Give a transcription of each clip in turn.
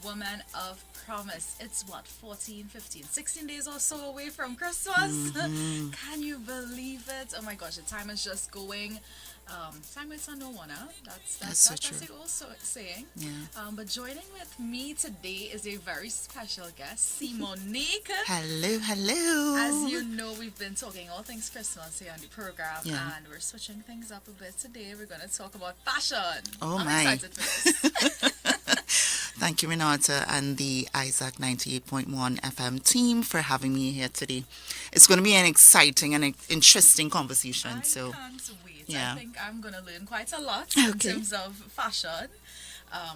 woman of promise. It's what, 14, 15, 16 days or so away from Christmas? Can you believe it? Oh my gosh, the time is just going. Time waits on no one, huh? That's so That's true. the old saying. Yeah. But joining with me today is a very special guest, Simonique. Hello, As hello. you know, we've been talking all things Christmas here on the program, Yeah. and we're switching things up a bit today. We're going to talk about fashion. Oh I'm my. excited for this. Thank you, Renata, and the Isaac 98.1 FM team for having me here today. It's going to be an exciting and interesting conversation. I So, can't wait. I yeah. think I'm going to learn quite a lot in Okay. terms of fashion.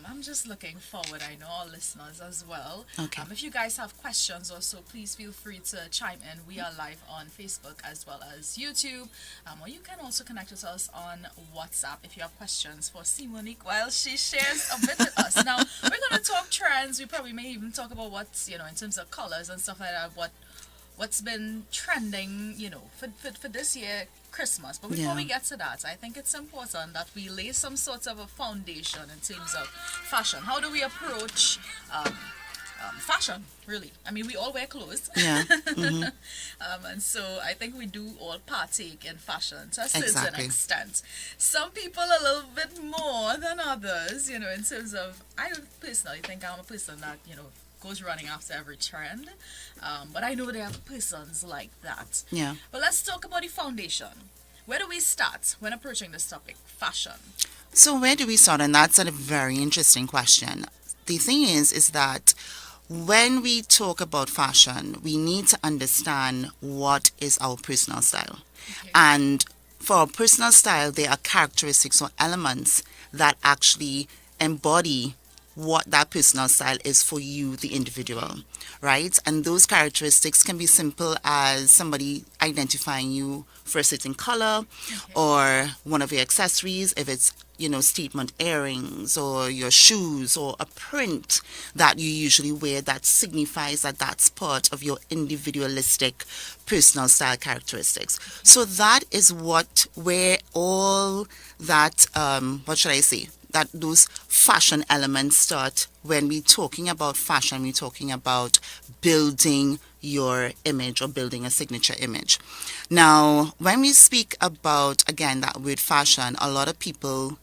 I'm just looking forward. I know our listeners as well. Okay. If you guys have questions or so, please feel free to chime in. We are live on Facebook as well as YouTube. Or you can also connect with us on WhatsApp if you have questions for Simonique while she shares a bit with us. Now, we're going to talk trends. We probably may even talk about what's, in terms of colors and stuff like that, what's been trending, for this year, Christmas. But before Yeah. we get to that, I think it's important that we lay some sort of a foundation in terms of fashion. How do we approach fashion, really? I mean, we all wear clothes. Yeah. And so I think we do all partake in fashion to a certain Exactly. extent. Some people a little bit more than others, in terms of, I personally think I'm a person that, goes running after every trend. But I know there are persons like that. Yeah. But let's talk about the foundation. Where do we start when approaching this topic, fashion? So, where do we start? And that's a very interesting question. The thing is that when we talk about fashion, we need to understand what is our personal style. Okay. And for our personal style, there are characteristics or elements that actually embody what that personal style is for you, the individual, right? And those characteristics can be simple as somebody identifying you for a certain color or one of your accessories, if it's statement earrings or your shoes or a print that you usually wear that signifies that that's part of your individualistic personal style characteristics. So that is where all that, what should I say? That those fashion elements start when we're talking about fashion, we're talking about building your image or building a signature image. Now, when we speak about, again, that word fashion, a lot of people,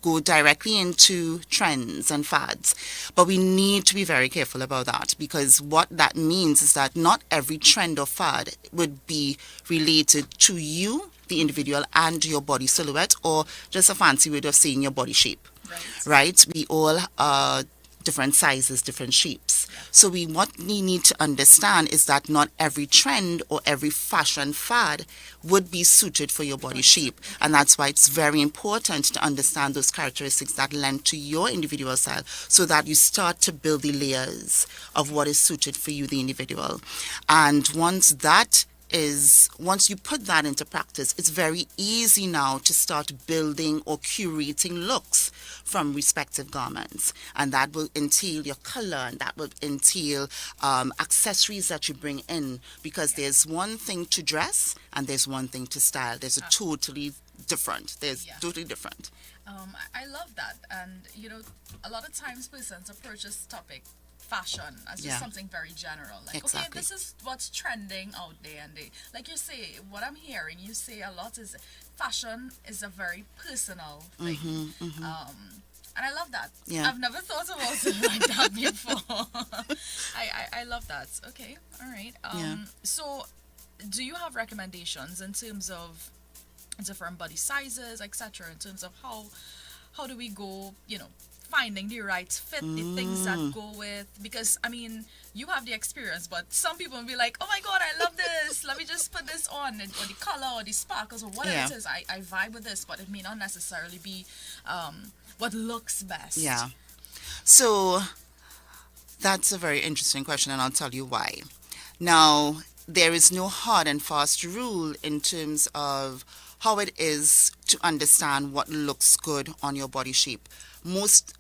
go directly into trends and fads. But we need to be very careful about that because what that means is that not every trend or fad would be related to you, the individual, and your body silhouette, or just a fancy way of saying your body shape, right? We all are different sizes, different shapes. So what we need to understand is that not every trend or every fashion fad would be suited for your body shape. And that's why it's very important to understand those characteristics that lend to your individual style so that you start to build the layers of what is suited for you, the individual. And once you put that into practice, it's very easy now to start building or curating looks from respective garments. And that will entail your color and that will entail accessories that you bring in because there's one thing to dress and there's one thing to style. There's totally different. Totally different. I love that. And, a lot of times persons approach this topic, fashion, as just something very general. Like, okay, Exactly. this is what's trending out there. And like you say, what I'm hearing you say a lot is fashion is a very personal thing. And I love that. Yeah. I've never thought about it like that before. I love that. Okay, all right. Yeah. So, do you have recommendations in terms of different body sizes, etc., in terms of how do we go, finding the right fit, the things that go with, because I mean, you have the experience, but some people will be like, oh my god, I love this, let me just put this on, or the color or the sparkles or whatever Yeah. it is, I vibe with this, but it may not necessarily be what looks best. Yeah. So that's a very interesting question, and I'll tell you why. Now, there is no hard and fast rule in terms of how it is to understand what looks good on your body shape.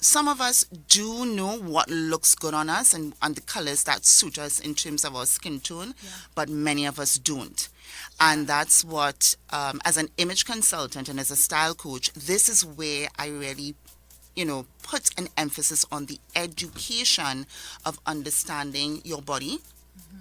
Some of us do know what looks good on us and the colors that suit us in terms of our skin tone, but many of us don't. And that's what, as an image consultant and as a style coach, this is where I really put an emphasis on the education of understanding your body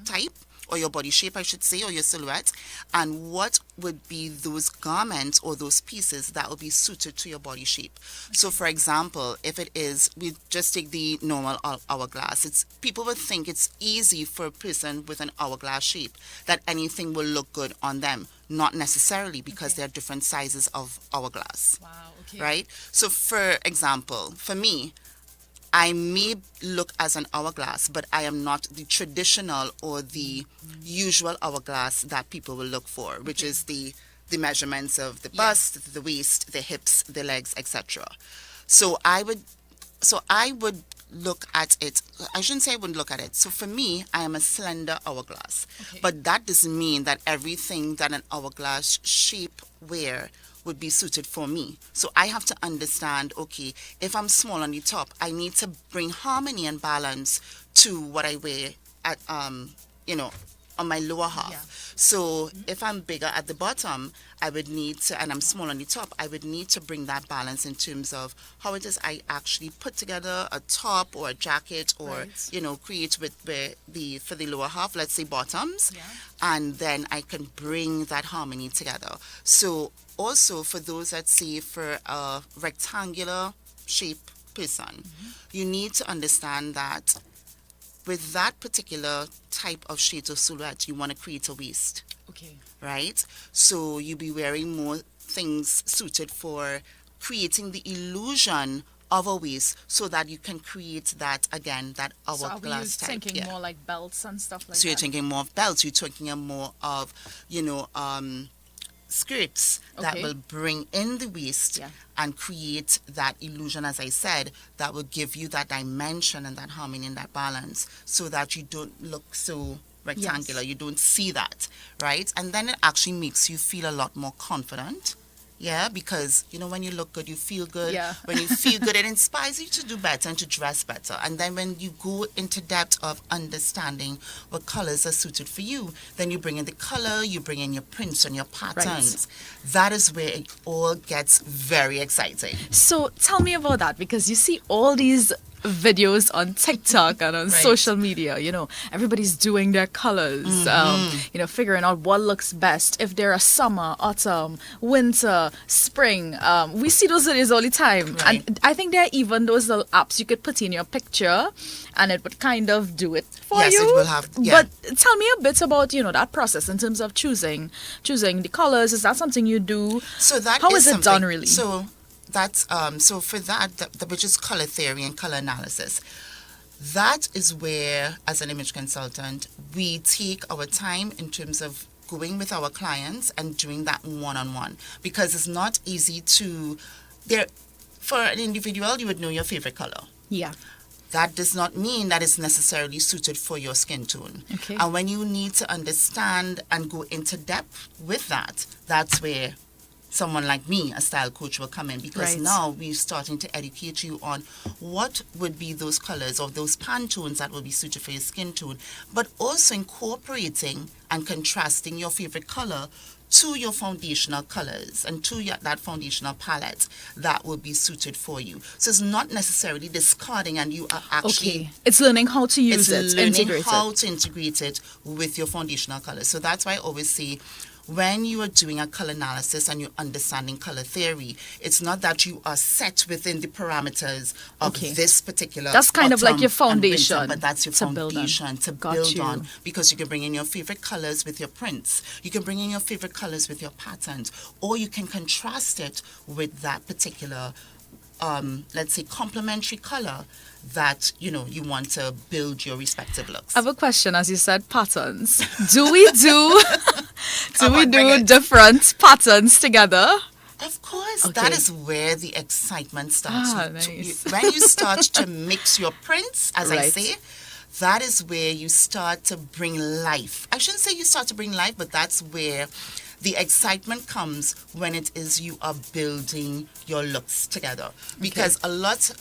type, or your body shape, I should say, or your silhouette, and what would be those garments or those pieces that would be suited to your body shape. So, for example, if it is, we just take the normal hourglass. People would think it's easy for a person with an hourglass shape that anything will look good on them. Not necessarily, because there are different sizes of hourglass. Wow, okay. Right? So, for example, for me, I may look as an hourglass, but I am not the traditional or the usual hourglass that people will look for, which is the measurements of the bust, the waist, the hips, the legs, etc. So I would look at it. I shouldn't say I wouldn't look at it. So for me, I am a slender hourglass. Okay. But that doesn't mean that everything that an hourglass shape wear would be suited for me. So I have to understand, okay, if I'm small on the top, I need to bring harmony and balance to what I wear at on my lower half. Yeah. So if I'm bigger at the bottom, I would need to, and I'm small on the top, I would need to bring that balance in terms of how it is I actually put together a top or a jacket, or create for the lower half, let's say bottoms, and then I can bring that harmony together. So also for those that say for a rectangular shape person, you need to understand that with that particular type of shade or silhouette, you want to create a waist. Okay. Right? So you'll be wearing more things suited for creating the illusion of a waist, so that you can create that, again, that hourglass type. So are we thinking more like belts and stuff like that? So you're thinking more of belts, you're talking more of, skirts that will bring in the waist and create that illusion, as I said, that will give you that dimension and that harmony and that balance, so that you don't look so rectangular. You don't see that, right? And then it actually makes you feel a lot more confident. Yeah, because, when you look good, you feel good. Yeah. When you feel good, it inspires you to do better and to dress better. And then when you go into depth of understanding what colors are suited for you, then you bring in the color, you bring in your prints and your patterns. Right. That is where it all gets very exciting. So tell me about that, because you see all these videos on TikTok and on social media, everybody's doing their colors, figuring out what looks best, if they're a summer, autumn, winter, spring. We see those videos all the time. Right. And I think there are even those little apps you could put in your picture and it would kind of do it for you. Yes, it will have. Yeah. But tell me a bit about, that process in terms of choosing the colors. Is that something you do? So how is it done really? So that's so for that, which is color theory and color analysis. That is where, as an image consultant, we take our time in terms of going with our clients and doing that one-on-one, because it's not easy for an individual, you would know your favorite color. Yeah. That does not mean that it's necessarily suited for your skin tone. Okay. And when you need to understand and go into depth with that, that's where someone like me, a style coach, will come in, because now we're starting to educate you on what would be those colors or those Pantones that will be suited for your skin tone, but also incorporating and contrasting your favorite color to your foundational colors and to that foundational palette that will be suited for you. So it's not necessarily discarding, and you are actually... Okay. It's learning how to use it, integrate how to integrate it with your foundational colors. So that's why I always say, when you are doing a color analysis and you're understanding color theory, it's not that you are set within the parameters of this particular... That's kind of like your foundation. Winter, but that's your foundation to build on, because you can bring in your favorite colors with your prints. You can bring in your favorite colors with your patterns, or you can contrast it with that particular, let's say, complementary color that you want to build your respective looks. I have a question. As you said, patterns. Do we do different patterns together? Of course. That is where the excitement starts. Nice. When you start to mix your prints, as I say, that is where you start to bring life. I shouldn't say you start to bring life, but that's where the excitement comes, when it is you are building your looks together. Because a lot...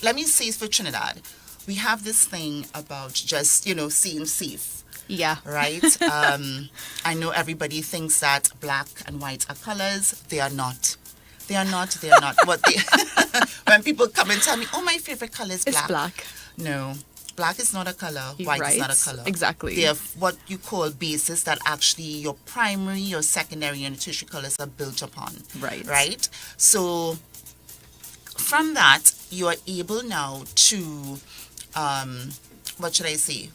let me say, for Trinidad, we have this thing about just, seeing safe. Yeah. Right? I know everybody thinks that black and white are colors. They are not. They are not. They are not. What they when people come and tell me, "Oh, my favorite color is It's black." black. No, black is not a color. White is not a color. Exactly. They are what you call bases that actually your primary, your secondary, and tertiary colors are built upon. Right. Right. So from that, you are able now to, what should I say?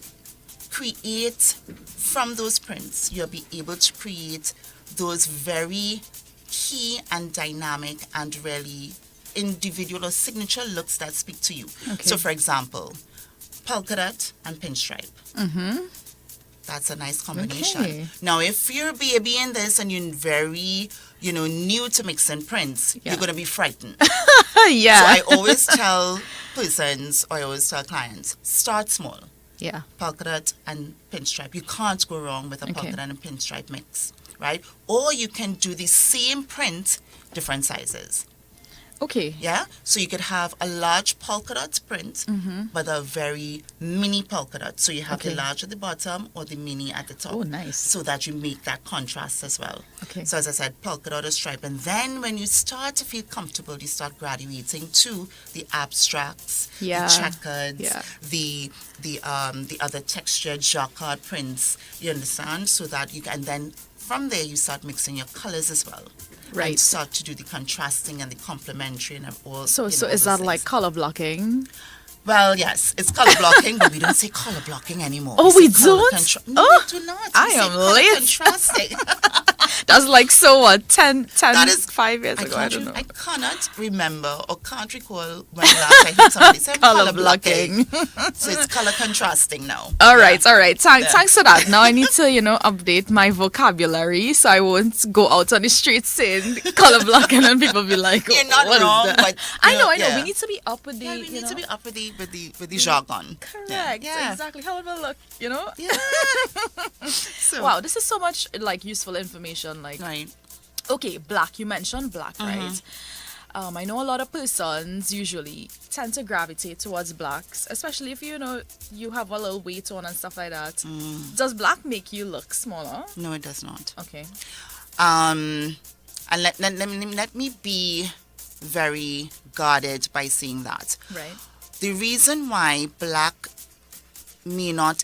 Create from those prints. You'll be able to create those very key and dynamic and really individual or signature looks that speak to you. Okay. So, for example, polka dot and pinstripe. Mm-hmm. That's a nice combination. Okay. Now, if you're a baby in this and you're very, new to mixing prints, Yeah. you're going to be frightened. Yeah. So I always tell persons, or I always tell clients, start small. Yeah. Polka dot and pinstripe. You can't go wrong with a polka Okay. dot and pinstripe mix, right? Or you can do the same print, different sizes. Okay. Yeah, so you could have a large polka dot print, but a very mini polka dot. So you have the Okay. large at the bottom or the mini at the top. Oh, nice. So that you make that contrast as well. Okay. So as I said, polka dot or stripe, and then when you start to feel comfortable, you start graduating to the abstracts, Yeah. the checkered, Yeah. the other textured jacquard prints. You understand? So that you can, and then from there you start mixing your colors as well. Right. And start to do the contrasting and the complementary and all. So all is those that things. like color blocking? Well, yes, it's color blocking, but we don't say color blocking anymore. Oh, say we color don't? No, Oh, we do not. We I say am color late. contrasting. That's like so what 10 That is 5 years ago. I can't don't re- know. I cannot remember or can't recall when last I heard somebody say Color blocking. So it's color contrasting now. All right. Yeah. Thanks for that. Now I need to, update my vocabulary so I won't go out on the streets saying color blocking and people be like, You're not what is wrong, that? but I know. yeah. We need to be up with the. Yeah, we need know? to be up with the jargon. Correct. Yeah. Exactly. How it will look. Yeah. So, Wow. This is so much like useful information. Like, right. okay, black. You mentioned black, right? I know a lot of persons usually tend to gravitate towards blacks, especially if you have a little weight on and stuff like that. Does black make you look smaller? No, it does not. Okay. And let me be very guarded by saying that. Right. The reason why black may not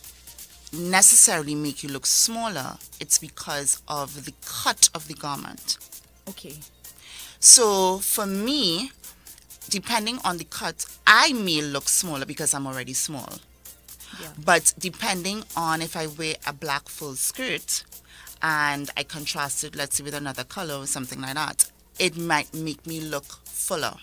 necessarily make you look smaller, it's because of the cut of the garment. Okay. So for me, depending on the cut, I may look smaller because I'm already small. Yeah. But depending on if I wear a black full skirt and I contrast it, let's say, with another color or something like that, it might make me look fuller.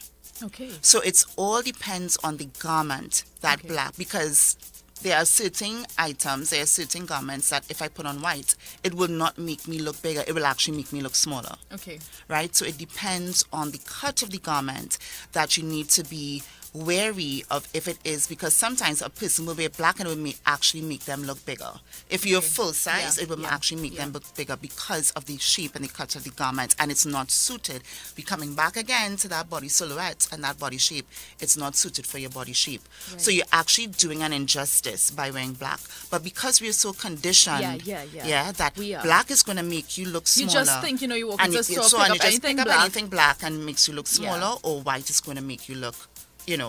Okay. So it's all depends on the garment, that Okay. black, because there are certain items, there are certain garments that if I put on white, it will not make me look bigger. It will actually make me look smaller, Okay. right? So it depends on the cut of the garment that you need to be wary of if it is, because sometimes a person will wear black and it will actually make them look bigger. If you're Okay. full size, Yeah, it will yeah, actually make yeah. them look bigger because of the shape and the cut of the garment, and it's not suited. We're coming back again to that body silhouette and that body shape. It's not suited for your body shape. So Right. you're actually doing an injustice by wearing black. But because we're so conditioned, Yeah. that We are. black is going to make you look You smaller. just think, you walk and into the you, store, so pick and up you just anything pick up black. anything black and makes you look Yeah. smaller, or white is going to make you look,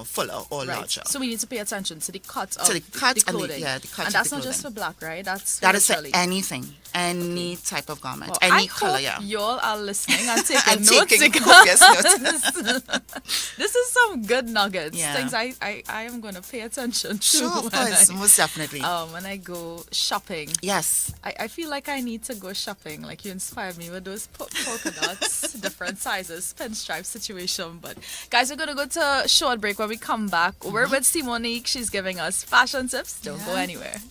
fuller or Right. larger. So we need to pay attention to the cut of To the cut and the- clothing. yeah, the cut and of that's the not just for clothing. black, right? That's That is for literally. anything, any type of garment, Well, any I color, hope yeah. y'all are listening and taking And notes. taking because copious notes. this is some good nuggets. Yeah. Things I am going to pay attention to Sure, of course, most definitely. when I go shopping. Yes. I feel like I need to go shopping. Like you inspired me with those polka dots, different sizes, pinstripe situation. But guys, we're gonna go to a short break. When we come back, we're with Simonique. She's giving us fashion tips. Don't go Yeah. anywhere.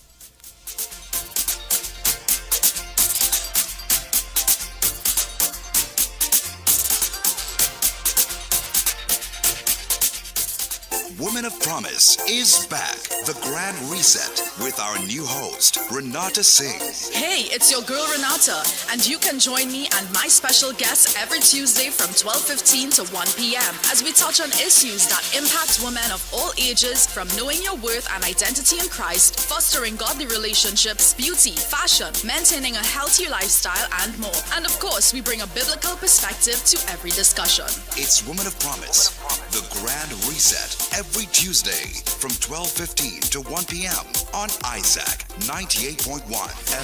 Women of Promise is back. The Grand Reset with our new host, Renata Singh. Hey, it's your girl Renata, and you can join me and my special guests every Tuesday from 12:15 to 1 p.m. as we touch on issues that impact women of all ages, from knowing your worth and identity in Christ, fostering godly relationships, beauty, fashion, maintaining a healthy lifestyle, and more. And of course, we bring a biblical perspective to every discussion. It's Women of Promise, the Grand Reset, every Tuesday from 12:15 to 1 p.m. on Isaac 98.1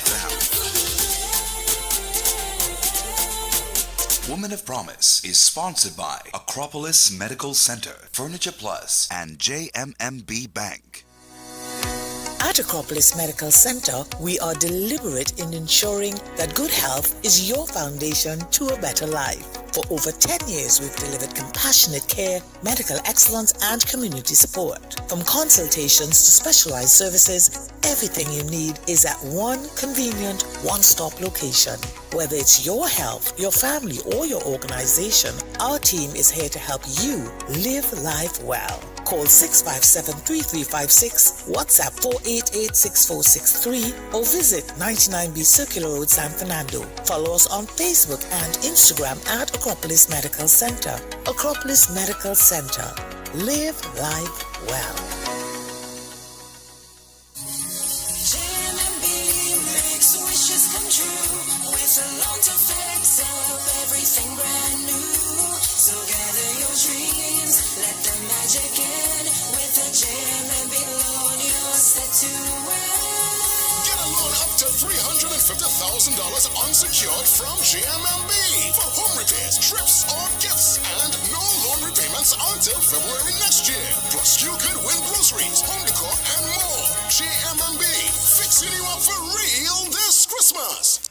FM. Women of Promise is sponsored by Acropolis Medical Center, Furniture Plus, and JMMB Bank. At Acropolis Medical Center, we are deliberate in ensuring that good health is your foundation to a better life. For over 10 years, we've delivered compassionate care, medical excellence, and community support. From consultations to specialized services, everything you need is at one convenient, one-stop location. Whether it's your health, your family, or your organization, our team is here to help you live life well. Call 657-3356, WhatsApp 488-6463, or visit 99B Circular Road, San Fernando. Follow us on Facebook and Instagram at Acropolis Medical Center. Acropolis Medical Center. Live life well. JMB makes wishes come true with a loan to fix up everything brand new. So gather your dreams, let the magic in. With a JMB loan, you're set to win. Get a loan up to $350,000 unsecured from GMMB for home repairs, trips, or gifts, and no loan repayments until February next year. Plus, you could win groceries, home decor, and more. GMMB, fixing you up for real this Christmas.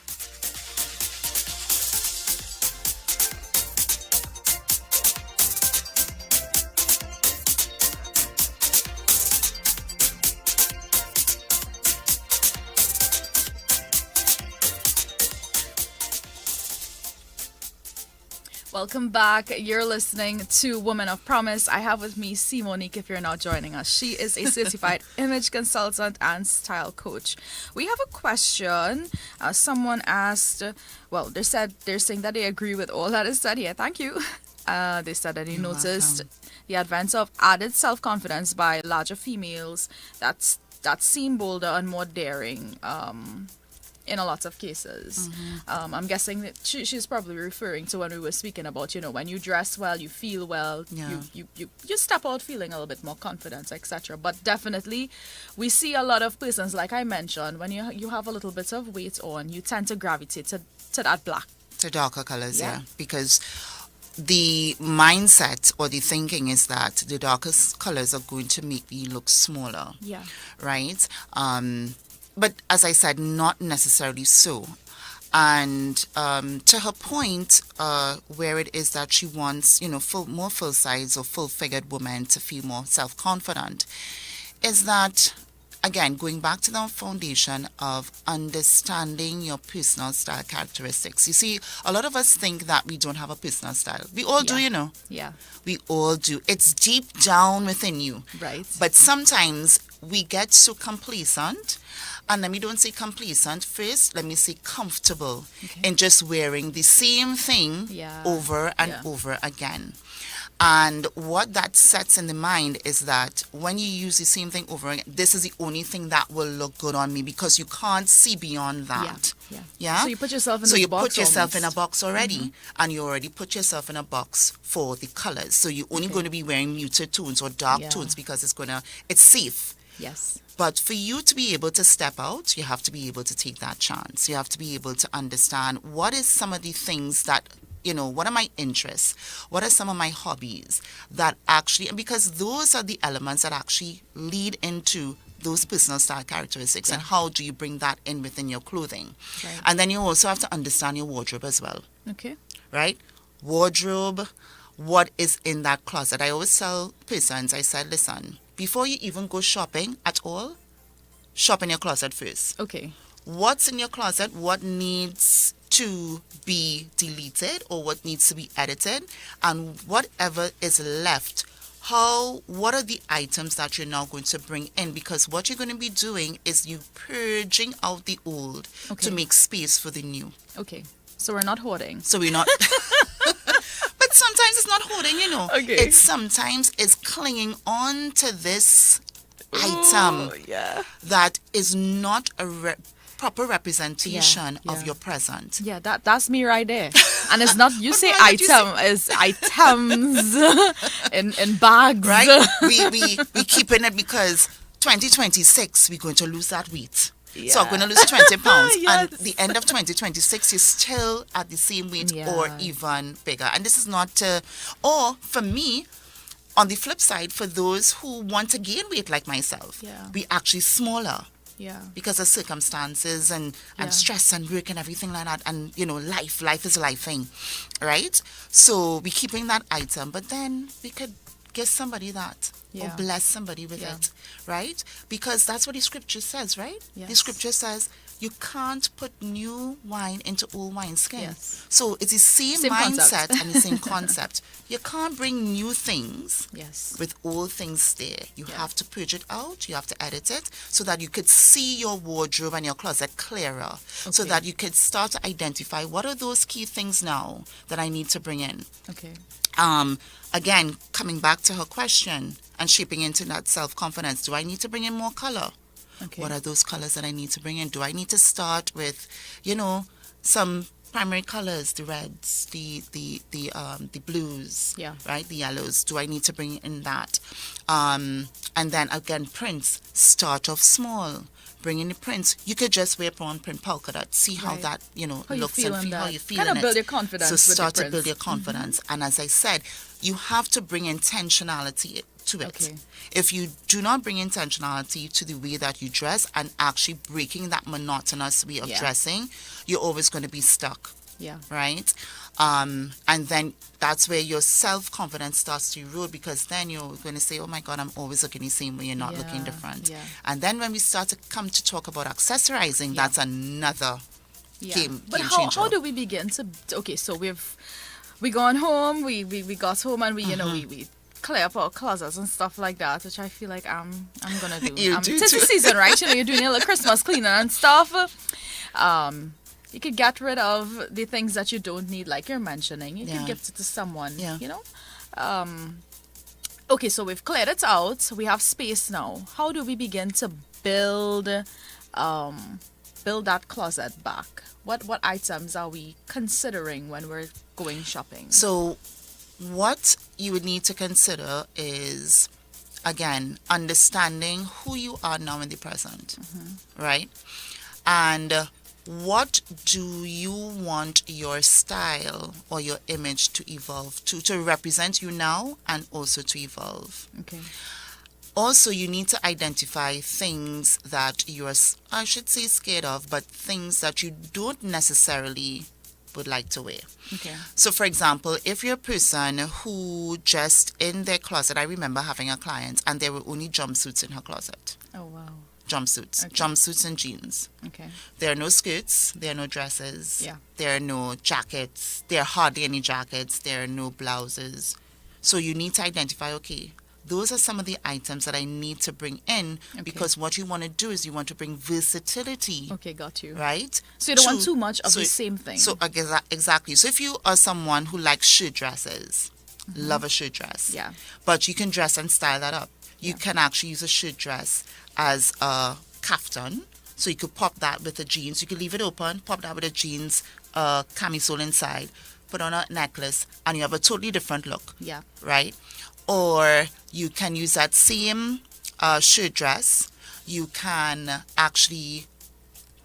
Welcome back. You're listening to Women of Promise. I have with me Monique, if you're not joining us. She is a certified image consultant and style coach. We have a question. Someone asked, well, they're saying that they agree with all that is said here. Thank you. They said that they noticed the advent of added self-confidence by larger females that seem bolder and more daring. In a lot of cases. I'm guessing that she's probably referring to when we were speaking about, when you dress well, you feel well, you step out feeling a little bit more confident, etc. But definitely, we see a lot of persons, like I mentioned, when you have a little bit of weight on, you tend to gravitate to that black. To darker colors, yeah. Because the mindset or the thinking is that the darkest colors are going to make me look smaller. Yeah. Right? But as I said, not necessarily so. And to her point, where it is that she wants, more full-size or full-figured women to feel more self-confident, is that, again, going back to the foundation of understanding your personal style characteristics. You see, a lot of us think that we don't have a personal style. We all do, Yeah. We all do. It's deep down within you. Right. But sometimes we get so complacent. And let me don't say complacent first, let me say comfortable in just wearing the same thing over and over again. And what that sets in the mind is that when you use the same thing over again, this is the only thing that will look good on me because you can't see beyond that. Yeah. So you put yourself in so a you box. put yourself in a almost. box already, and you already put yourself in a box for the colors. So you're only going to be wearing muted tones or dark tones because it's safe. Yes. But for you to be able to step out, you have to be able to take that chance. You have to be able to understand what is some of the things that, what are my interests? What are some of my hobbies that actually, because those are the elements that actually lead into those personal style characteristics and how do you bring that in within your clothing. Right. And then you also have to understand your wardrobe as well. Okay. Right? Wardrobe, what is in that closet. I always tell persons, I said, listen, before you even go shopping at all, shop in your closet first. Okay. What's in your closet? What needs to be deleted or what needs to be edited? And whatever is left, what are the items that you're now going to bring in? Because what you're going to be doing is you purging out the old Okay. to make space for the new. Okay. So we're not hoarding. So we're not. But sometimes it's not holding, Okay. It's sometimes it's clinging on to this item Yeah. that is not a proper representation Yeah, of yeah. your present. Yeah, that's me right there. And it's not you But say why would you item, it's items in bags. Right? we keeping it because 2026 we're going to lose that weight. So I'm going to lose 20 pounds. Yes. And the end of 2026 you're still at the same weight or Yeah. even bigger. And this is not or for me, on the flip side, for those who want to gain weight like myself, Yeah. be actually smaller Yeah. because of circumstances and Yeah. stress and work and everything like that. And, life is lifing, right? So we keeping that item, but then we could give somebody that or Yeah. bless somebody with Yeah. it, right? Because that's what the scripture says, right? The Yes. scripture says you can't put new wine into old wineskin. Yes. So it's the same Same mindset concept. and the same concept. You can't bring new things Yes. with old things there. You Yeah. have to purge it out. You have to edit it so that you could see your wardrobe and your closet clearer. So Okay. that you could start to identify what are those key things now that I need to bring in. Okay. Again, coming back to her question and shaping into that self-confidence, do I need to bring in more color? Okay. What are those colors that I need to bring in? Do I need to start with, some primary colors, the reds, the blues, Yeah. right, the yellows? Do I need to bring in that? And then again, prints. Start off small. Bring in the prints. You could just wear on print polka dot. See how Right. that How you looks feel and in feel how that. you feel Kind in of build it. your confidence So with the start to build prints. your confidence. And as I said, you have to bring intentionality to it. Okay. If you do not bring intentionality to the way that you dress and actually breaking that monotonous way of Yeah. dressing, you're always going to be stuck, Yeah. right? And then that's where your self-confidence starts to erode because then you're going to say, oh my God, I'm always looking the same way, you're not looking Yeah, different. yeah. And then when we start to come to talk about accessorizing, that's another Yeah. game But changer. how do we begin to okay, so we gone home, we got home and we we clear up our closets and stuff like that, which I feel like I'm gonna do. You do Tis the too. season, right? You're doing your little Christmas cleaning and stuff. You could get rid of the things that you don't need, like you're mentioning. You Yeah. could gift it to someone, Yeah. Okay, so we've cleared it out. We have space now. How do we begin to build that closet back? What items are we considering when we're going shopping? So what you would need to consider is, again, understanding who you are now in the present, right? And what do you want your style or your image to evolve to represent you now and also to evolve? Okay. Also, you need to identify things that you're, I should say, scared of, but things that you don't necessarily would like to wear. Okay. So, for example, if you're a person who just in their closet, I remember having a client and there were only jumpsuits in her closet. Oh wow. Jumpsuits. Okay. Jumpsuits and jeans. Okay. There are no skirts. There are no dresses. Yeah. There are no jackets. There are hardly any jackets. There are no blouses. So you need to identify, okay, those are some of the items that I need to bring in because what you want to do is you want to bring versatility, Okay, got you. right? So you don't want to- too much of so- the same thing. So exactly. So if you are someone who likes shirt dresses, love a shirt dress. Yeah. But you can dress and style that up. You can actually use a shirt dress as a kaftan. So you could pop that with the jeans. You could leave it open, pop that with the jeans, camisole inside, put on a necklace, and you have a totally different look, Yeah. right? Or you can use that same shirt dress. You can actually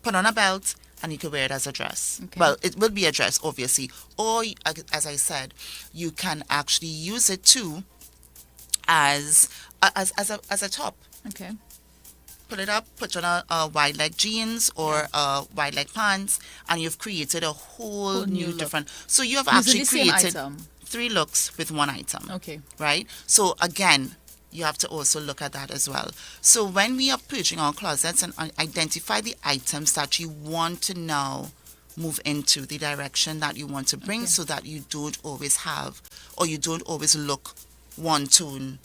put on a belt and you could wear it as a dress. Okay. Well, it will be a dress, obviously. Or, as I said, you can actually use it too as a top. Okay. Put it up, put on a wide leg jeans or wide leg pants, and you've created a whole new new look. different. So you have Using actually the same created item. 3 looks with 1 item. Okay. Right? So again, you have to also look at that as well. So when we are purging our closets and identify the items that you want to now move into, the direction that you want to bring, Okay. so that you don't always have or you don't always look one tone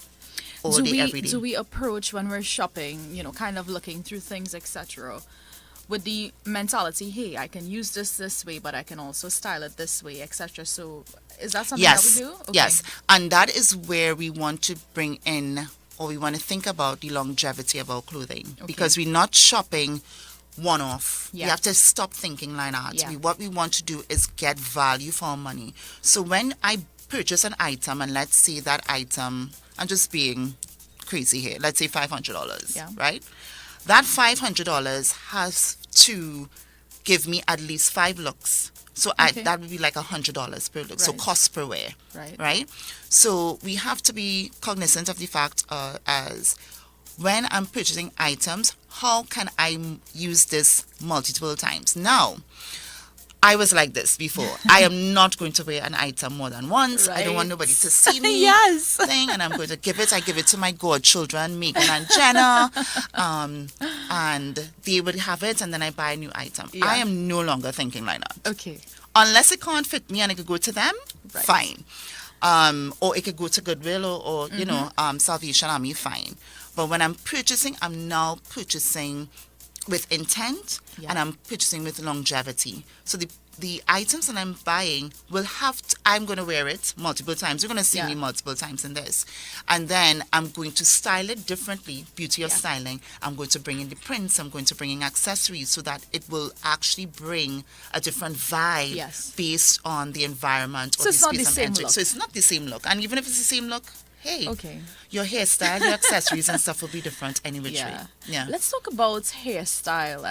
all do day, we every day. do we approach when we're shopping, kind of looking through things, etc., with the mentality, hey, I can use this way, but I can also style it this way, etc.? So is that something that Yes, we do? Okay. yes. And that is where we want to bring in, or we want to think about the longevity of our clothing. Because we're not shopping one off. Yeah. We have to stop thinking like that. Yeah. What we want to do is get value for our money. So when I purchase an item, and let's say that item, I'm just being crazy here, let's say $500, Yeah. right? That $500 has to give me at least 5 looks. So Okay. that would be like $100 per look. So Right. cost per wear, Right. right? So we have to be cognizant of the fact as when I'm purchasing items, how can I use this multiple times? Now, I was like this before. I am not going to wear an item more than once. I don't want Right. nobody to see me. Yes. Thing, and I'm going to give it. I give it to my godchildren, Megan and Jenna, and they would have it, and then I buy a new item. Yeah. I am no longer thinking like that. Okay. Unless it can't fit me and it could go to them, Right. fine. Or it could go to Goodwill or Salvation Army, fine. But when I'm purchasing, I'm now purchasing with intent, Yeah. and I'm purchasing with longevity. So the items that I'm buying will have I'm going to wear it multiple times. You're going to see Yeah. me multiple times in this. And then I'm going to style it differently. Beauty of Yeah. styling. I'm going to bring in the prints. I'm going to bring in accessories so that it will actually bring a different vibe Yes. based on the environment or So the it's not space the I'm same entering. look. So it's not the same look. And even if it's the same look, hey, Okay. your hairstyle, your accessories and stuff will be different any which way. Yeah. Let's talk about hairstyle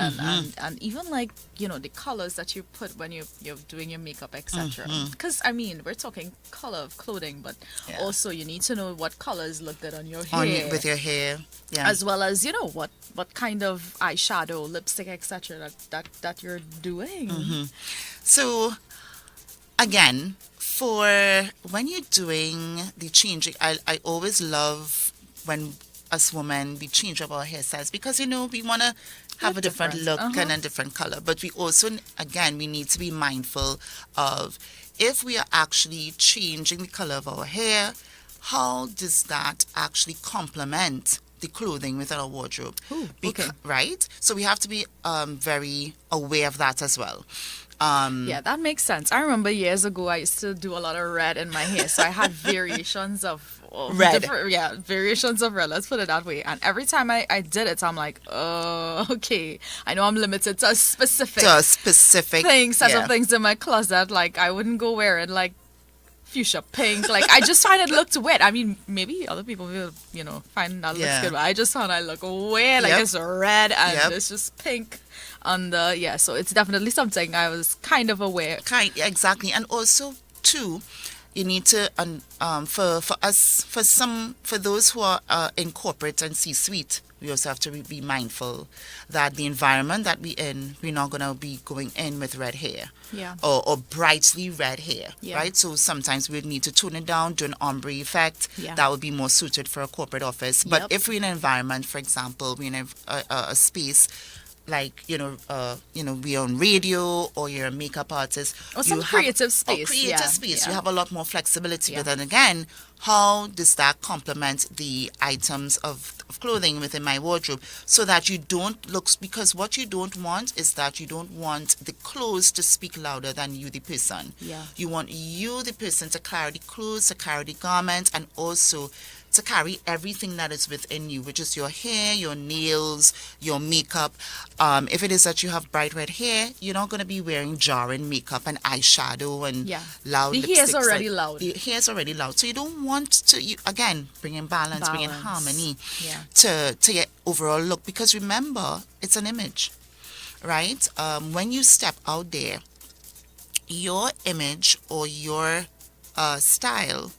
and even like the colors that you put when you're doing your makeup, etc. Because I mean, we're talking color of clothing, but Yeah. also you need to know what colors look good on your On hair, with your hair. Yeah. as well as what kind of eyeshadow, lipstick, etc. that you're doing. So, again, for when you're doing the changing, I always love when us women we change up our hairstyles because we want to have Look a different different. look and a different color. But we also, again, we need to be mindful of if we are actually changing the color of our hair, how does that actually complement the clothing within our wardrobe? Ooh, Becau- okay. Right? So we have to be very aware of that as well. Yeah, that makes sense. I remember years ago I used to do a lot of red in my hair, so I had variations of Red. variations of red. Let's put it that way. And every time I did it, I'm like, oh, okay. I know I'm limited to a specific To a specific set yeah. of things in my closet. Like I wouldn't go wearing like fuchsia pink. Like I just find it looked weird. I mean, maybe other people will, find that looks Yeah. good, but I just found I look weird. Like Yep. it's red and Yep. it's just pink on the so it's definitely something I was kind of aware. Exactly. And also too, you need to for those who are in corporate and C-suite, we also have to be mindful that the environment that we're not going to be going in with red hair Yeah. or brightly red hair, Yeah. right? So sometimes we need to tone it down, do an ombre effect. Yeah. That would be more suited for a corporate office. But Yep. if we're in an environment, for example, we're in a space like we're on radio or you're a makeup artist Or some you have- creative or space, creative yeah, space yeah. you have a lot more flexibility. Yeah. But then again, how does that complement the items of clothing within my wardrobe so that you don't look, because what you don't want is that you don't want the clothes to speak louder than you the person. Yeah. You want you the person to carry the clothes, to carry the garment, and also to carry everything that is within you, which is your hair, your nails, your makeup. If it is that you have bright red hair, you're not going to be wearing jarring makeup and eyeshadow and Yeah. loud The hair's lipsticks. already loud. The hair's already loud. So you don't want to, again, bring in balance, bring in Balance. harmony Yeah. to your overall look. Because remember, it's an image, right? When you step out there, your image or your style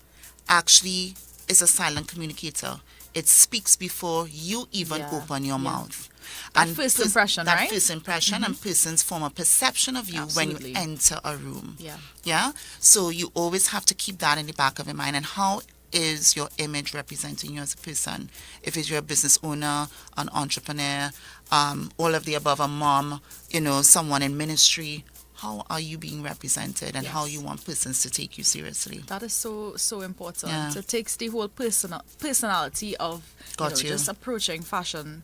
actually is a silent communicator. It speaks before you even Yeah, open your yeah. mouth. That first impression, that right? first impression and persons form a perception of you when Absolutely. you enter a room. Yeah. Yeah. So you always have to keep that in the back of your mind. And how is your image representing you as a person? If it's you're a business owner, an entrepreneur, all of the above, a mom, someone in ministry, how are you being represented and how Yes. you want persons to take you seriously. That is so important. Yeah. It takes the whole personality of Got you. just approaching fashion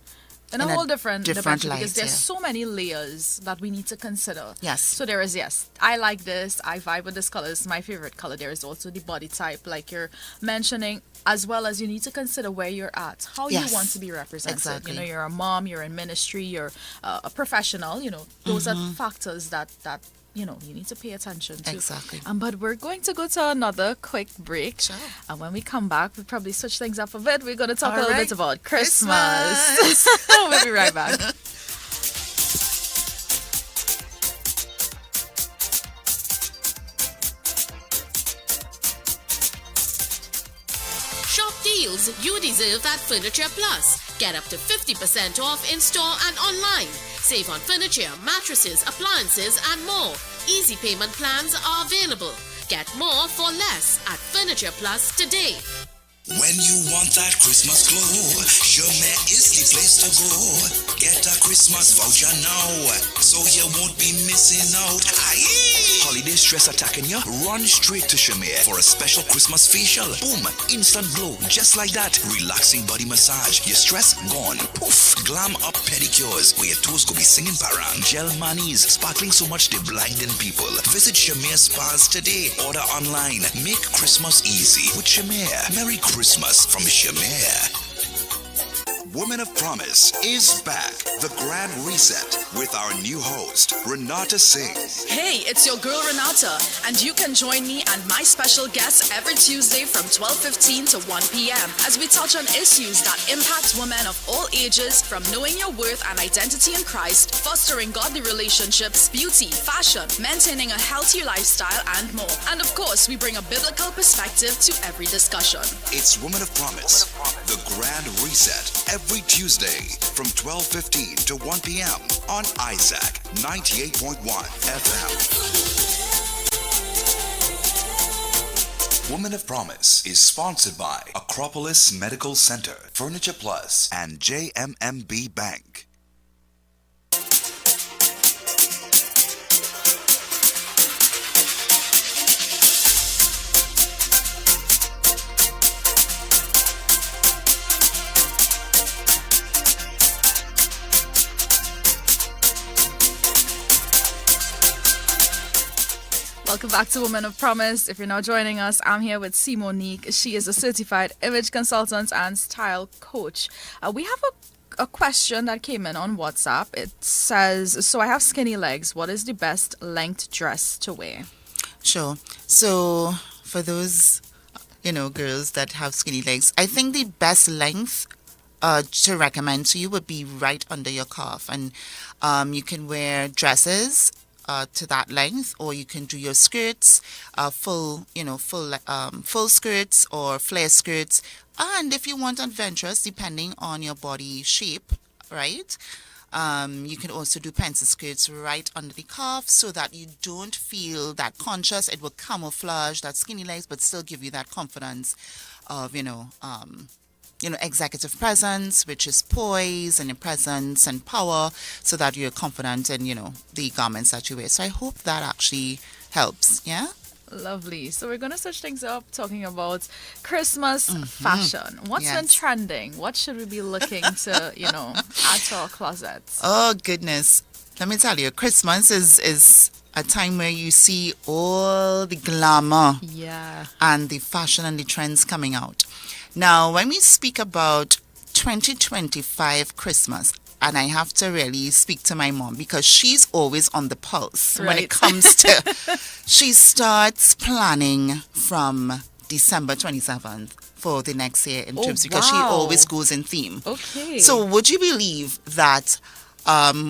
in In a a whole different different dimension, light, because there's yeah. so many layers that we need to consider. Yes. So there is, yes, I like this, I vibe with this color, this is my favorite color. There is also the body type, like you're mentioning, as well as you need to consider where you're at, how Yes. you want to be represented. Exactly. You know, you're a mom, you're in ministry, you're a professional, those are Mm-hmm. factors that you need to pay attention to. Exactly. But we're going to go to another quick break. Sure. And when we come back, we'll probably switch things up a bit. We're going to talk All a little right. bit about Christmas. Christmas. We'll be right back. Shop deals you deserve at Furniture Plus. Get up to 50% off in store and online. Save on furniture, mattresses, appliances, and more. Easy payment plans are available. Get more for less at Furniture Plus today. When you want that Christmas glow, Showmare is the place to go. Get a Christmas voucher now, so you won't be missing out. Aye. Holiday stress attacking you? Run straight to Showmare for a special Christmas facial. Boom, instant glow, just like that. Relaxing body massage, your stress gone. Poof, glam up pedicures where your toes could be singing parang. Gel manis, sparkling so much they blinding people. Visit Showmare Spas today. Order online. Make Christmas easy with Showmare. Merry Christmas from Showmare. Woman of Promise is back. The Grand Reset with our new host, Renata Singh. Hey, it's your girl Renata, and you can join me and my special guests every Tuesday from 12:15 to 1 p.m. as we touch on issues that impact women of all ages, from knowing your worth and identity in Christ, fostering godly relationships, beauty, fashion, maintaining a healthy lifestyle, and more. And of course, we bring a biblical perspective to every discussion. It's Woman of Promise, the Grand Reset, every Tuesday from 12:15 to 1 p.m. on Isaac 98.1 FM. Woman of Promise is sponsored by Acropolis Medical Center, Furniture Plus, and JMMB Bank. Welcome back to Women of Promise. If you're now joining us, I'm here with Monique. She is a certified image consultant and style coach. We have a question that came in on WhatsApp. It says, so I have skinny legs. What is the best length dress to wear? Sure. So for those, girls that have skinny legs, I think the best length to recommend to you would be right under your calf. And you can wear dresses to that length, or you can do your skirts, full skirts or flare skirts. And if you want adventurous, depending on your body shape, right? You can also do pencil skirts right under the calf so that you don't feel that conscious. It will camouflage that skinny legs, but still give you that confidence of, executive presence, which is poise and presence and power, so that you're confident in, the garments that you wear. So I hope that actually helps. Yeah? Lovely. So we're going to switch things up, talking about Christmas fashion. What's been Yes. trending? What should we be looking to, add to our closets? Oh, goodness. Let me tell you, Christmas is a time where you see all the glamour Yeah. and the fashion and the trends coming out. Now, when we speak about 2025 Christmas, and I have to really speak to my mom because she's always on the pulse when Right. it comes to, she starts planning from December 27th for the next year in terms, because she wow. always goes in theme. Okay. So would you believe that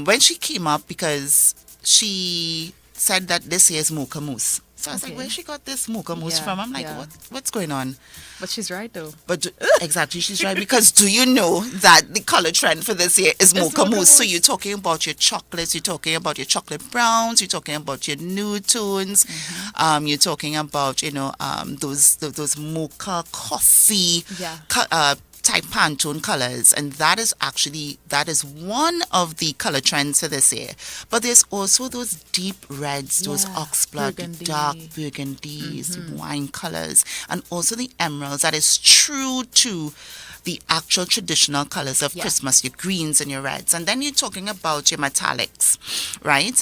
when she came up, because she said that this year's mocha mousse. So I was like, Okay. where she got this mocha mousse Yeah, from? I'm like, yeah. what's going on? But she's right, though. But exactly, she's right. Because do you know that the color trend for this year is mocha mocha mousse? So mousse. you're talking about your chocolates, you're talking about your chocolate browns, you're talking about your nude tones, you're talking about those mocha coffee, Yeah. type Pantone colors, and that is one of the color trends for this year. But there's also those deep reds, those Yeah, oxblood, the burgundy. dark burgundies, the wine colors, and also the emeralds. That is true to the actual traditional colors of Christmas, your greens and your reds. And then you're talking about your metallics, right?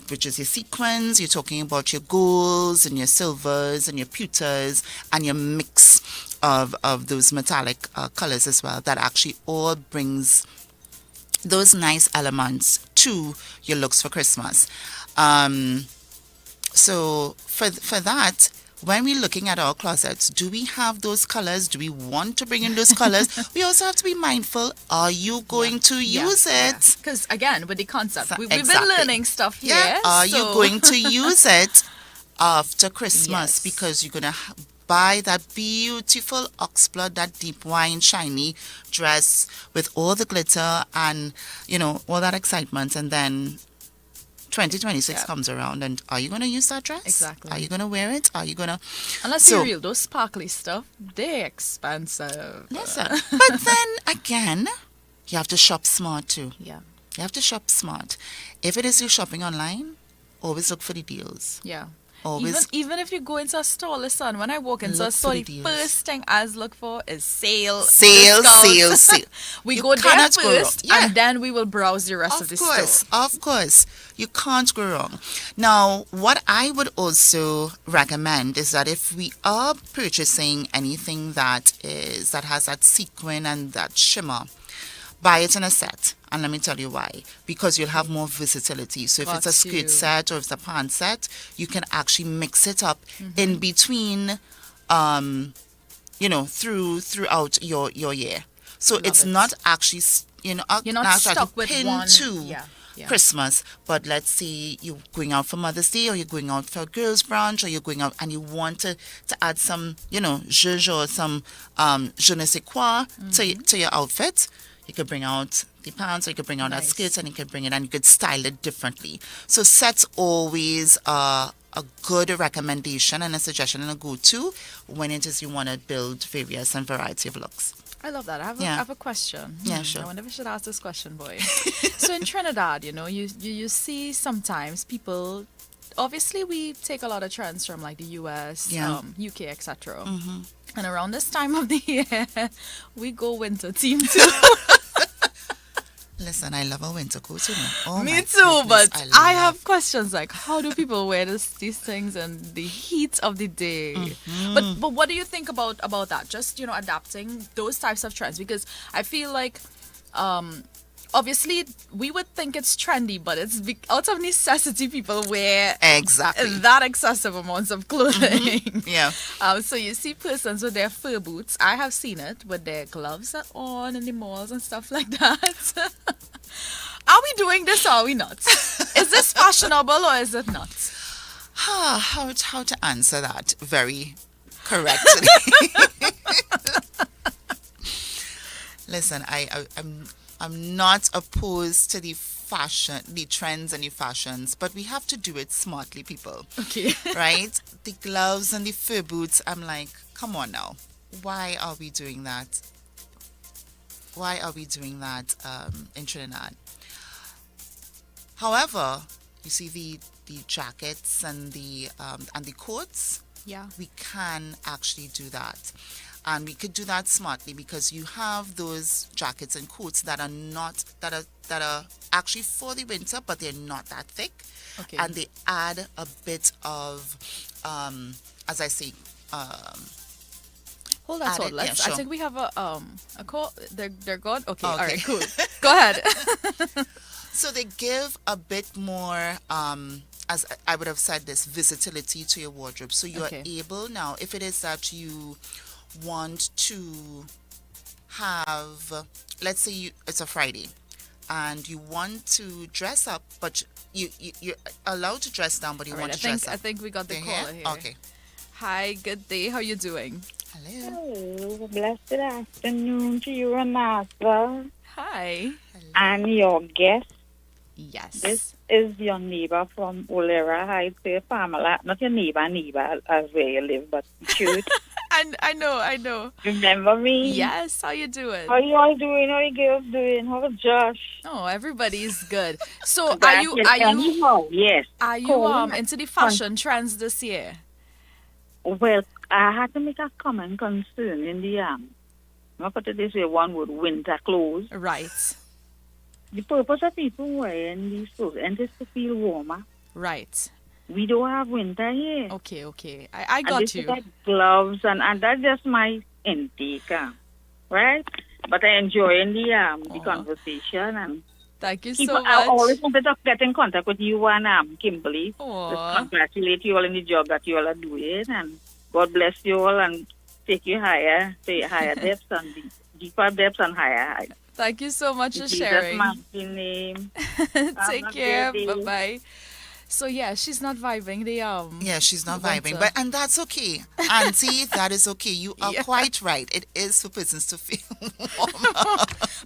Which is your sequins. You're talking about your golds and your silvers and your pewters and your mix of those metallic colors as well. That actually all brings those nice elements to your looks for Christmas. So for that, when we're looking at our closets, do we have those colors? Do we want to bring in those colors? We also have to be mindful. Are you going to use it? Because again, with the concept, So- we've been exactly. learning stuff here. Yeah. Are you so- going to use it after Christmas? Yes. Because you're going to buy that beautiful oxblood, that deep wine, shiny dress with all the glitter and, all that excitement. And then 2026 comes around, and are you going to use that dress? Exactly. Are you going to wear it? Are you going to... Unless So- you're real, those sparkly stuff, they're expensive. Listen, but then again, you have to shop smart too. Yeah. You have to shop smart. If it is you're shopping online, always look for the deals. Yeah. Always Even if you go into a store, listen, when I walk into a Look store, for the the deals. first thing I look for is sale. discounts. We You go there cannot go wrong. first, Yeah. and then we will browse the rest of the store. Of course. You can't go wrong. Now, what I would also recommend is that if we are purchasing anything that has that sequin and that shimmer, buy it in a set. And let me tell you why. Because you'll have more versatility. So if it's a Got skirt you. set or if it's a pant set, you can actually mix it up in between, throughout your year. So it's it. not actually, You're not actually stuck with pinned one. to Yeah. Christmas. But let's say you're going out for Mother's Day, or you're going out for a girls' brunch, or you're going out and you want to add some, zhuzh or some je ne sais quoi to your outfit. You could bring out the pants, or you could bring out that Nice. skirt, and you could bring it and you could style it differently. So sets always a good recommendation and a suggestion and a go-to when it is you want to build various and variety of looks. I love that. I Yeah. have a question. Yeah, sure. I wonder if I should ask this question, boy. So in Trinidad, you see sometimes people. Obviously, we take a lot of trends from like the US, Yeah. UK, etc. And around this time of the year, we go winter theme too. Listen, I love a winter coat, Oh, Me my too, goodness, but I love- have questions like how do people wear these things in the heat of the day? But what do you think about that? Just adapting those types of trends, because I feel like obviously we would think it's trendy, but it's out of necessity people wear Exactly. that excessive amounts of clothing. Yeah. So you see persons with their fur boots. I have seen it with their gloves on in the malls and stuff like that. Are we doing this or are we not? Is this fashionable or is it not? How to answer that very correctly? Listen, I'm not opposed to the trends and the fashions, but we have to do it smartly, people. Okay. Right? The gloves and the fur boots, I'm like, come on now. Why are we doing that? Why are we doing that in Trinidad? However, you see the jackets and the coats, Yeah. we can actually do that. And we could do that smartly because you have those jackets and coats that are actually for the winter, but they're not that thick. Okay. And they add a bit of, as I say, Hold on, add so it, let's. yeah, sure. I think we have a call. They're gone. Okay. All Okay. right. Cool. Go ahead. so they give a bit more, as I would have said, this versatility to your wardrobe. So you Okay. are able now, if it is that you want to have, let's say it's a Friday, and you want to dress up, but you're allowed to dress down, but you All want right, to dress up. I think we got the They're caller here. Okay. Hi. Good day. How you doing? Hello. Hello, blessed afternoon to you, Renata, Hi. and your guest. Yes. This is your neighbor from Olera Heights, Pamela. Not your neighbor as where you live, but cute. And I know. Remember me? Yes, how you doing? How you all doing? How you girls doing? How's Josh? Oh, everybody's good. So are you Anyhow, yes. into the fashion trends this year? Well, I had to make a comment concerning the I put it this way, one word, winter clothes. Right. The purpose of people wearing these clothes and is to feel warmer. Right. We don't have winter here. Okay. I And got this you. is like gloves and that's just my intake, right? But I enjoying the conversation and Thank you keep, so I always much. wanted to get in contact with you and Kimberly. Aw. Just congratulate you all in the job that you all are doing and God bless you all and take you higher, to higher depths and deeper depths and higher heights. Thank you so much for In Jesus' sharing. mighty name. Take a care. great day. Bye bye. So yeah, she's not vibing the Yeah, she's not winter. vibing, and that's okay, Auntie. That is okay. You are Yeah. quite right. It is for persons to feel warm.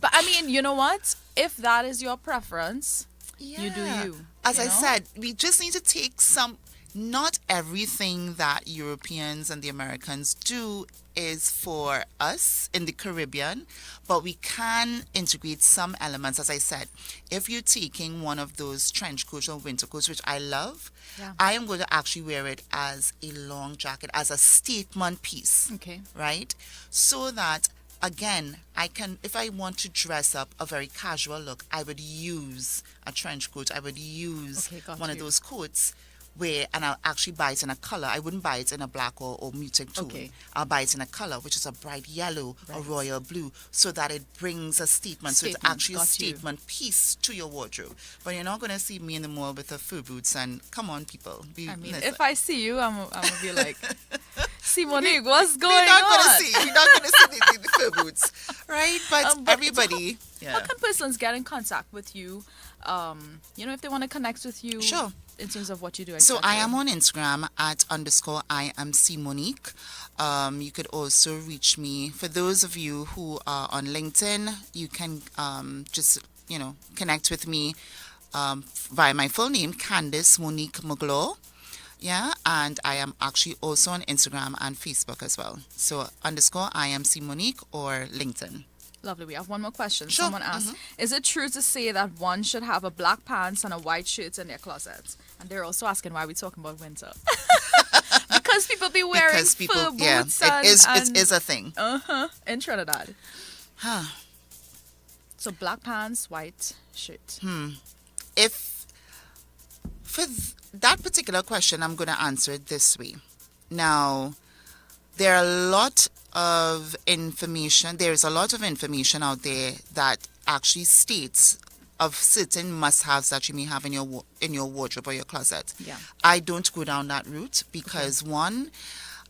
But I mean, you know what? If that is your preference, you do Yeah. you. As you I know? said, we just need to take some. Not everything that Europeans and the Americans do is for us in the Caribbean, but we can integrate some elements. As I said, if you're taking one of those trench coats or winter coats, which I love, Yeah. I am going to actually wear it as a long jacket, as a statement piece, Okay. right? So that again, I can, if I want to dress up a very casual look, I would use a trench coat. I would use Okay, got one of you. those coats where, and I'll actually buy it in a color. I wouldn't buy it in a black or muted tone. Okay. I'll buy it in a color, which is a bright yellow or royal blue, so that it brings a statement. So it's Statement, actually a got you. statement piece to your wardrobe. But you're not going to see me in the mall with the fur boots and, come on, people. I mean, listen. if I see you, I'm gonna be like, Simonique, what's going We're not on? We're not going to see the fur boots, right? But, But everybody, How can persons get in contact with you? If they want to connect with you. Sure. In terms of what you do. So I etc. am on Instagram at _I am Simonique. You could also reach me. For those of you who are on LinkedIn, you can just connect with me via my full name, Candice Monique Maglo. Yeah, and I am actually also on Instagram and Facebook as well. So _I am Simonique or LinkedIn. Lovely. We have one more question. Sure. Someone asked, is it true to say that one should have a black pants and a white shirt in their closet? And they're also asking why we're talking about winter. Because people be wearing Because people, fur yeah, boots it is a thing. in Trinidad. Huh. So black pants, white shirt. If for that particular question, I'm going to answer it this way. Now, there are a lot of information. There is a lot of information out there that actually states of certain must-haves that you may have in your wardrobe or your closet. Yeah. I don't go down that route because one,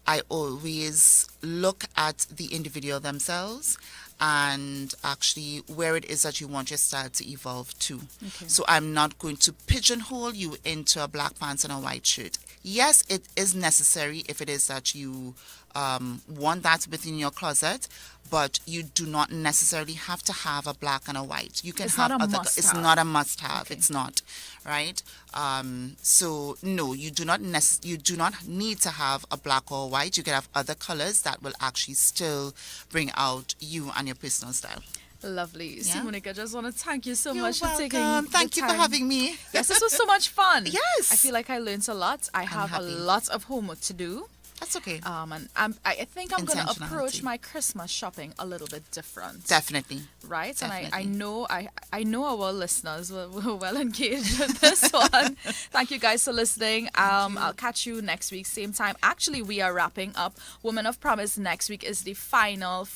I always look at the individual themselves and actually where it is that you want your style to evolve to. Okay. So I'm not going to pigeonhole you into a black pants and a white shirt. Yes, it is necessary if it is that you want that within your closet, but you do not necessarily have to have a black and a white. You can It's have not a other. must-have. It's not a must-have. Okay. It's not, right? So no, you do not need to have a black or white. You can have other colors that will actually still bring out you and your personal style. Lovely. Yeah. Simonica, I just want to thank you so You're much for taking welcome. Thank the you for time. having me. Yes, this was so much fun. Yes. I feel like I learned a lot. I have a happy. lot of homework to do. That's okay. And I think I'm going to approach Intentionality. my Christmas shopping a little bit different. Definitely. Right? And I Definitely. know our listeners were well engaged with this one. Thank you guys for listening. I'll catch you next week, same time. Actually, we are wrapping up Women of Promise. Next week is the final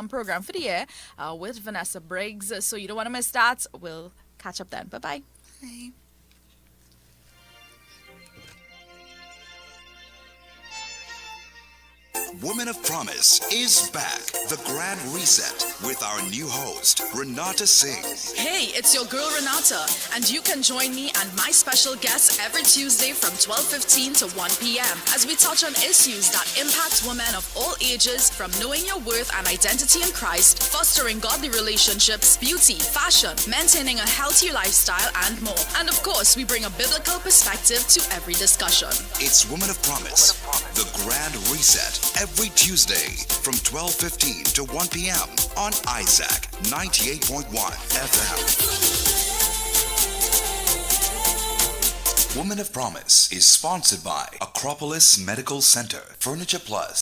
program for the year with Vanessa Briggs. So you don't want to miss that. We'll catch up then. Bye-bye. Bye. Women of Promise is back. The Grand Reset with our new host, Renata Singh. Hey, it's your girl Renata, and you can join me and my special guests every Tuesday from 12:15 to 1 p.m. as we touch on issues that impact women of all ages, from knowing your worth and identity in Christ, fostering godly relationships, beauty, fashion, maintaining a healthy lifestyle, and more. And of course, we bring a biblical perspective to every discussion. It's Women of Promise The Grand Reset, every Tuesday from 12:15 to 1 p.m. on Isaac 98.1 FM. Woman of Promise is sponsored by Acropolis Medical Center, Furniture Plus,